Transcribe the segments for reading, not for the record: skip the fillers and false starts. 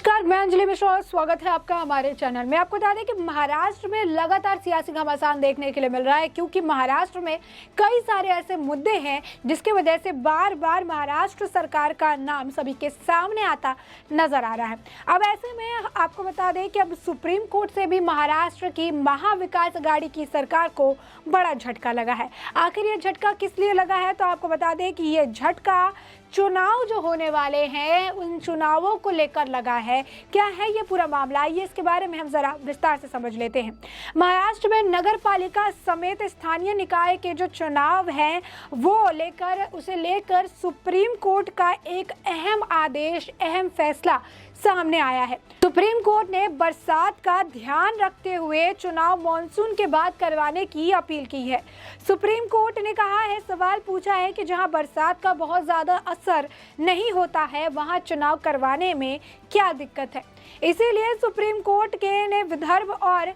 नमस्कार, मैं अंजलि मिश्रा और स्वागत है आपका हमारे चैनल में। आपको बता दें कि महाराष्ट्र में लगातार सियासी घमासान देखने के लिए मिल रहा है, क्योंकि महाराष्ट्र में कई सारे ऐसे मुद्दे हैं जिसकी वजह से बार बार महाराष्ट्र सरकार का नाम सभी के सामने आता नजर आ रहा है। अब ऐसे में आपको बता दें कि अब सुप्रीम कोर्ट से भी महाराष्ट्र की महाविकास आघाड़ी की सरकार को बड़ा झटका लगा है। आखिर ये झटका किस लिए लगा है, तो आपको बता दें कि ये झटका चुनाव जो होने वाले हैं उन चुनावों को लेकर लगा है। क्या है ये पूरा मामला, आइए इसके बारे में हम जरा विस्तार से समझ लेते हैं। महाराष्ट्र में नगर पालिका समेत स्थानीय निकाय के जो चुनाव हैं उसे लेकर सुप्रीम कोर्ट का एक अहम आदेश, अहम फैसला सामने आया है। सुप्रीम कोर्ट ने बरसात का ध्यान रखते हुए चुनाव मॉनसून के बाद करवाने की अपील की है। सुप्रीम कोर्ट ने कहा है, सवाल पूछा है कि जहां बरसात का बहुत ज्यादा असर नहीं होता है वहां चुनाव करवाने में क्या दिक्कत है। इसीलिए सुप्रीम कोर्ट ने विदर्भ और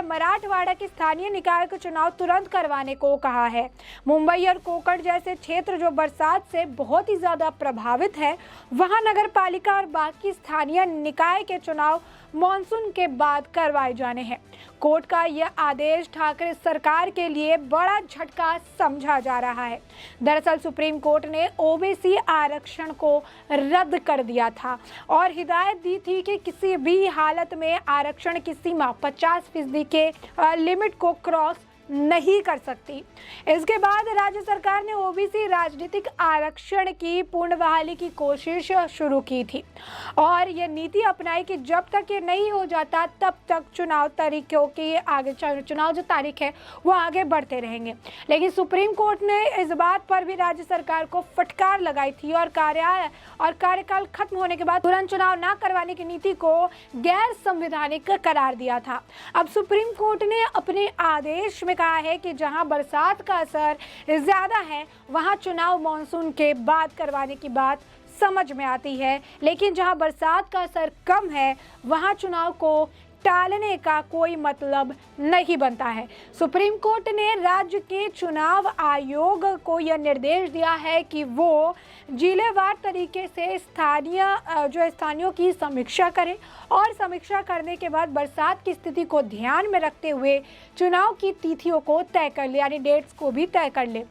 मराठवाड़ा के स्थानीय निकाय के चुनाव तुरंत करवाने को कहा है। मुंबई और कोकण जैसे क्षेत्र जो बरसात से बहुत ही ज्यादा प्रभावित है, वहां नगर पालिका और बाकी स्थानीय निकाय के चुनाव मॉनसून के बाद करवाए जाने हैं। कोर्ट का यह आदेश ठाकरे सरकार के लिए बड़ा झटका समझा जा रहा है। दरअसल सुप्रीम कोर्ट ने ओबीसी आरक्षण को रद्द कर दिया था और हिदायत दी थी कि किसी भी हालत में आरक्षण की सीमा 50% के लिमिट को क्रॉस नहीं कर सकती। इसके बाद राज्य सरकार ने ओबीसी राजनीतिक आरक्षण की पूर्ण बहाली की कोशिश शुरू की थी और ये नीति अपनाई कि जब तक ये नहीं हो जाता तब तक चुनाव तारीखों की आगे चुनाव जो तारीख है वो आगे बढ़ते रहेंगे। लेकिन सुप्रीम कोर्ट ने इस बात पर भी राज्य सरकार को फटकार लगाई थी और कार्यकाल खत्म होने के बाद तुरंत चुनाव न करवाने की नीति को गैर संवैधानिक करार दिया था। अब सुप्रीम कोर्ट ने अपने आदेश में कहा है कि जहां बरसात का असर ज्यादा है वहां चुनाव मॉनसून के बाद करवाने की बात समझ में आती है, लेकिन जहां बरसात का असर कम है वहां चुनाव को टालने का कोई मतलब नहीं बनता है। सुप्रीम कोर्ट ने राज्य के चुनाव आयोग को यह निर्देश दिया है कि वो जिलेवार तरीके से स्थानीयों की समीक्षा करे और समीक्षा करने के बाद बरसात की स्थिति को ध्यान में रखते हुए चुनाव की तिथियों को तय कर ले, यानी डेट्स को भी तय कर ले।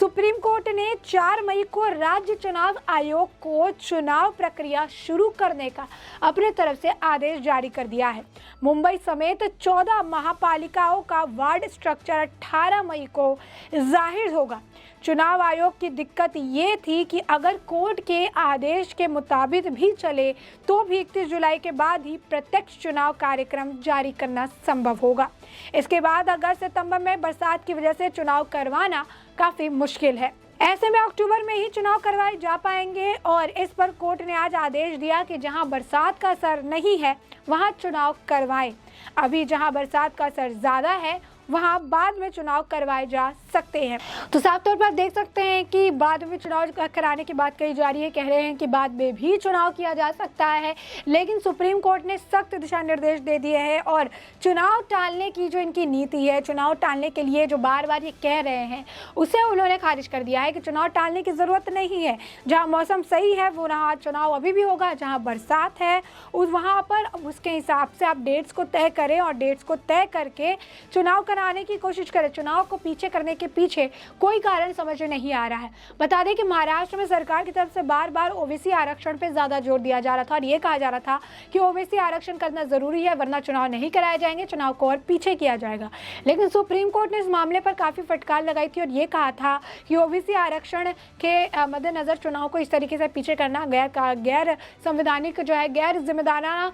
सुप्रीम कोर्ट ने 4 मई को राज्य चुनाव आयोग को चुनाव प्रक्रिया शुरू करने का अपने तरफ से आदेश जारी कर दिया है। मुंबई समेत 14 महापालिकाओं का वार्ड स्ट्रक्चर 18 मई को जाहिर होगा। चुनाव आयोग की दिक्कत ये थी कि अगर कोर्ट के आदेश के मुताबिक भी चले तो भी 31 जुलाई के बाद ही प्रत्यक्ष चुनाव कार्यक्रम जारी करना संभव होगा। इसके बाद अगस्त सितंबर में बरसात की वजह से चुनाव करवाना काफी मुश्किल है। ऐसे में अक्टूबर में ही चुनाव करवाए जा पाएंगे और इस पर कोर्ट ने आज आदेश दिया कि जहां बरसात का असर नहीं है वहां चुनाव करवाएं। अभी जहां बरसात का असर ज्यादा है वहां बाद में चुनाव करवाए जा सकते हैं। तो साफ तौर पर देख सकते हैं कि बाद में चुनाव कराने की बात कही जा रही है। कह रहे हैं कि बाद में भी चुनाव किया जा सकता है, लेकिन सुप्रीम कोर्ट ने सख्त दिशा निर्देश दे दिए हैं और चुनाव टालने की जो इनकी नीति है, चुनाव टालने के लिए जो बार बार ये कह रहे हैं उसे उन्होंने खारिज कर दिया है कि चुनाव टालने की ज़रूरत नहीं है। जहाँ मौसम सही है वो वहाँ चुनाव अभी भी होगा, जहाँ बरसात है वहाँ पर उसके हिसाब से आप डेट्स को तय करें और डेट्स को तय करके चुनाव कराने की कोशिश करें। चुनाव को पीछे करने के पीछे कोई कारण समझ में नहीं आ रहा है। बता दें कि महाराष्ट्र में सरकार की तरफ से बार बार ओबीसी आरक्षण पे ज्यादा जोर दिया जा रहा था और ये कहा जा रहा था कि ओबीसी आरक्षण करना जरूरी है वरना चुनाव नहीं कराए जाएंगे, चुनाव को और पीछे किया जाएगा। लेकिन सुप्रीम कोर्ट ने इस मामले पर काफी फटकार लगाई थी और ये कहा था कि ओबीसी आरक्षण के मद्देनजर चुनाव को इस तरीके से पीछे करना गैर संवैधानिक गैर जिम्मेदाराना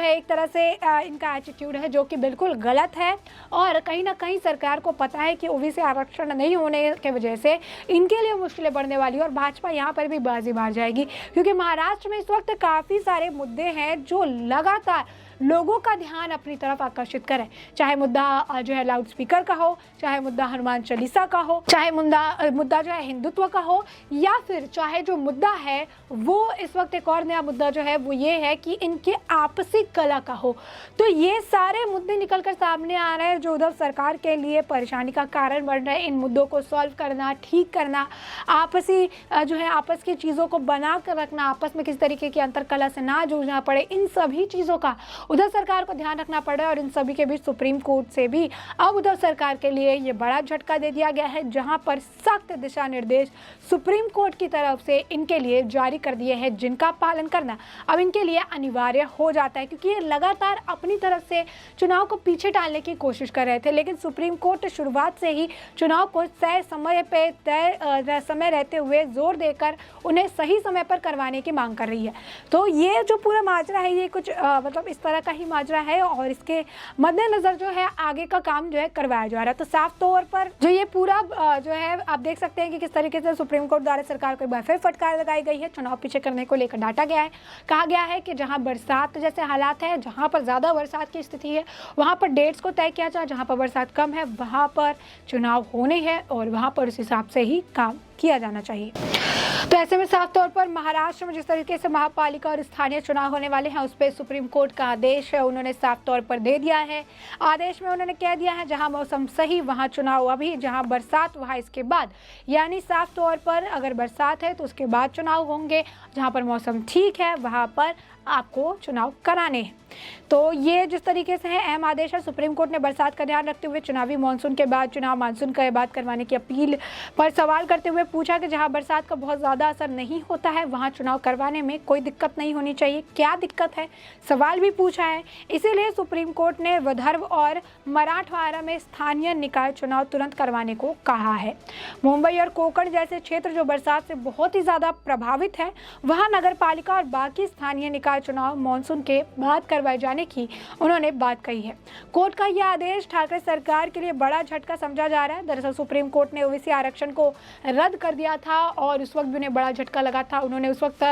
एक तरह से इनका एटीट्यूड है, जो कि बिल्कुल गलत है। और कहीं ना कहीं सरकार को पता है कि ओबीसी आरक्षण नहीं होने की वजह से इनके लिए मुश्किलें बढ़ने वाली है और भाजपा यहाँ पर भी बाजी मार जाएगी, क्योंकि महाराष्ट्र में इस वक्त काफ़ी सारे मुद्दे हैं जो लगातार लोगों का ध्यान अपनी तरफ आकर्षित करें। चाहे मुद्दा जो है लाउड स्पीकर का हो, चाहे मुद्दा हनुमान चालीसा का हो, चाहे मुद्दा जो है हिंदुत्व का हो, या फिर चाहे जो मुद्दा है वो इस वक्त एक और नया मुद्दा जो है वो ये है कि इनके आपसी कला का हो। तो ये सारे मुद्दे निकल कर सामने आ रहे हैं जो उद्धव सरकार के लिए परेशानी का कारण बन रहे हैं। इन मुद्दों को सॉल्व करना, ठीक करना, आपसी जो है आपस की चीज़ों को बना कर रखना, आपस में किसी तरीके की अंतरकला से ना जूझना पड़े, इन सभी चीज़ों का उद्धव सरकार को ध्यान रखना पड़ रहा है। और इन सभी के बीच सुप्रीम कोर्ट से भी अब उद्धव सरकार के लिए ये बड़ा झटका दे दिया गया है, जहां पर सख्त दिशा निर्देश सुप्रीम कोर्ट की तरफ से इनके लिए जारी कर दिए हैं, जिनका पालन करना अब इनके लिए अनिवार्य हो जाता है। क्योंकि ये लगातार अपनी तरफ से चुनाव को पीछे टालने की कोशिश कर रहे थे, लेकिन सुप्रीम कोर्ट शुरुआत से ही चुनाव को तय समय रहते हुए जोर देकर उन्हें सही समय पर करवाने की मांग कर रही है। तो ये जो पूरा माजरा है ये कुछ मतलब इस तरह का ही माजरा है और इसके मद्देनजर जो है आगे का काम जो है करवाया जा रहा है। तो साफ तौर पर जो ये पूरा जो है आप देख सकते हैं कि किस तरीके से सुप्रीम कोर्ट द्वारा सरकार को एक बार फिर फटकार लगाई गई है। चुनाव पीछे करने को लेकर डांटा गया है, कहा गया है कि जहां बरसात जैसे हालात है, जहां पर ज़्यादा बरसात की स्थिति है वहां पर डेट्स को तय किया जाए, जहां पर बरसात कम है वहां पर चुनाव होने हैं और वहां पर उस हिसाब से ही काम किया जाना चाहिए। तो ऐसे में साफ तौर पर महाराष्ट्र में जिस तरीके से महापालिका और स्थानीय चुनाव होने वाले हैं उस पर सुप्रीम कोर्ट का आदेश है उन्होंने साफ तौर पर दे दिया है। आदेश में उन्होंने कह दिया है जहां मौसम सही वहां चुनाव अभी, जहां बरसात वहां इसके बाद, यानी साफ तौर पर अगर बरसात है तो उसके बाद चुनाव होंगे, जहां पर मौसम ठीक है वहां पर आपको चुनाव कराने हैं। तो ये जिस तरीके से है अहम आदेश है। सुप्रीम कोर्ट ने बरसात का ध्यान रखते हुए चुनावी मानसून के बाद चुनाव मानसून के बाद करवाने की अपील पर सवाल करते हुए पूछा कि जहां बरसात का बहुत ज़्यादा असर नहीं होता है वहां चुनाव करवाने में कोई दिक्कत नहीं होनी चाहिए, क्या दिक्कत है, सवाल भी पूछा है। इसीलिए सुप्रीम कोर्ट ने विदर्भ और मराठवाड़ा में स्थानीय निकाय चुनाव तुरंत करवाने को कहा है। मुंबई और कोंकण जैसे क्षेत्र जो बरसात से बहुत ही ज़्यादा प्रभावित है वहाँ नगर पालिका और बाकी स्थानीय निकाय चुनाव मानसून के बाद करवाए जाने की उन्होंने बात कही है। कोर्ट का यह आदेश ठाकरे सरकार के लिए बड़ा झटका समझा जा रहा है। दरअसल सुप्रीम कोर्ट ने ओबीसी आरक्षण को रद्द कर दिया था और उस वक्त भी उन्हें बड़ा झटका लगा था। उन्होंने उस वक्त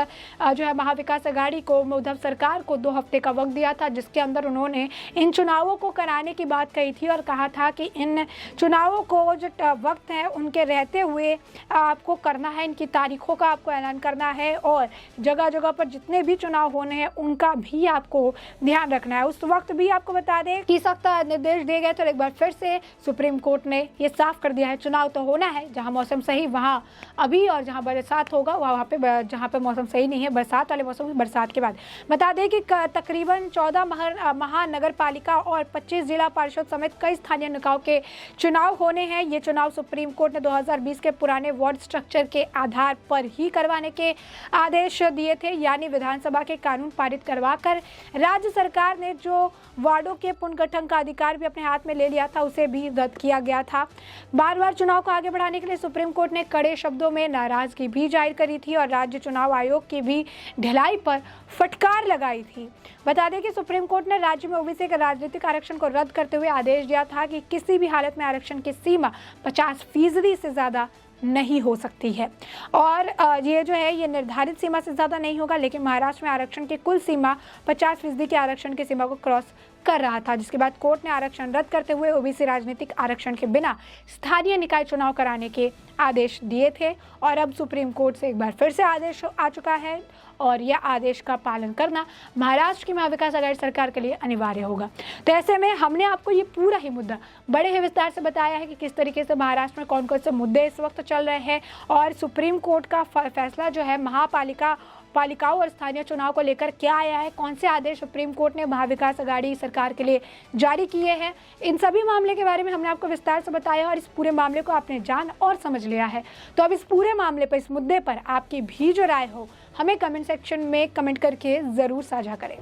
जो है महाविकास आघाड़ी को, उद्धव सरकार को 2 हफ्ते का वक्त दिया था जिसके अंदर उन्होंने इन चुनावों को कराने की बात कही थी और कहा था कि इन चुनावों को जो वक्त है उनके रहते हुए आपको करना है, इनकी तारीखों का आपको ऐलान करना है और जगह जगह पर जितने भी चुनाव होने हैं उनका भी आपको ध्यान रखना है। उस वक्त भी आपको बता दें कि सख्त निर्देश दिए गए थे और एक बार फिर से सुप्रीम कोर्ट ने ये साफ कर दिया है चुनाव तो होना है, जहां मौसम सही वहां अभी और जहां बरसात होगा वहां पे जहां पे मौसम सही नहीं है बरसात वाले मौसम बरसात के बाद। बता दें कि तकरीबन 14 महानगर पालिका और 25 जिला परिषद समेत कई स्थानीय निकायों के चुनाव होने हैं। ये चुनाव सुप्रीम कोर्ट ने 2020 के पुराने वार्ड स्ट्रक्चर के आधार पर ही करवाने के आदेश दिए थे, यानी विधानसभा के कानून पारित करवाकर राज्य सरकार ने जो वार्डों के पुनर्गठन का अधिकार भी अपने हाथ में ले लिया था उसे भी रद्द किया गया था। बार बार चुनाव को आगे बढ़ाने के लिए सुप्रीम कोर्ट ने कड़े शब्दों में नाराजगी भी जाहिर करी थी और राज्य चुनाव आयोग की भी ढिलाई पर फटकार लगाई थी। बता दें कि सुप्रीम कोर्ट ने राज्य में ओबीसी के राजनीतिक आरक्षण को रद्द करते हुए आदेश दिया था कि किसी भी हालत में आरक्षण की सीमा 50% से ज़्यादा नहीं हो सकती है और ये जो है ये निर्धारित सीमा से ज़्यादा नहीं होगा। लेकिन महाराष्ट्र में आरक्षण की कुल सीमा 50% के आरक्षण की सीमा को क्रॉस कर रहा था, जिसके बाद कोर्ट ने आरक्षण रद्द करते हुए ओबीसी राजनीतिक आरक्षण के बिना स्थानीय निकाय चुनाव कराने के आदेश दिए थे और अब सुप्रीम कोर्ट से एक बार फिर से आदेश आ चुका है और यह आदेश का पालन करना महाराष्ट्र की महाविकास आघाड़ी सरकार के लिए अनिवार्य होगा। तो ऐसे में हमने आपको ये पूरा ही मुद्दा बड़े ही विस्तार से बताया है कि किस तरीके से महाराष्ट्र में कौन कौन से मुद्दे इस वक्त चल रहे हैं और सुप्रीम कोर्ट का फैसला जो है पालिकाओं और स्थानीय चुनाव को लेकर क्या आया है, कौन से आदेश सुप्रीम कोर्ट ने महाविकास आघाड़ी सरकार के लिए जारी किए हैं। इन सभी मामले के बारे में हमने आपको विस्तार से बताया और इस पूरे मामले को आपने जान और समझ लिया है। तो अब इस पूरे मामले पर, इस मुद्दे पर आपकी भी जो राय हो हमें कमेंट सेक्शन में कमेंट करके ज़रूर साझा करें।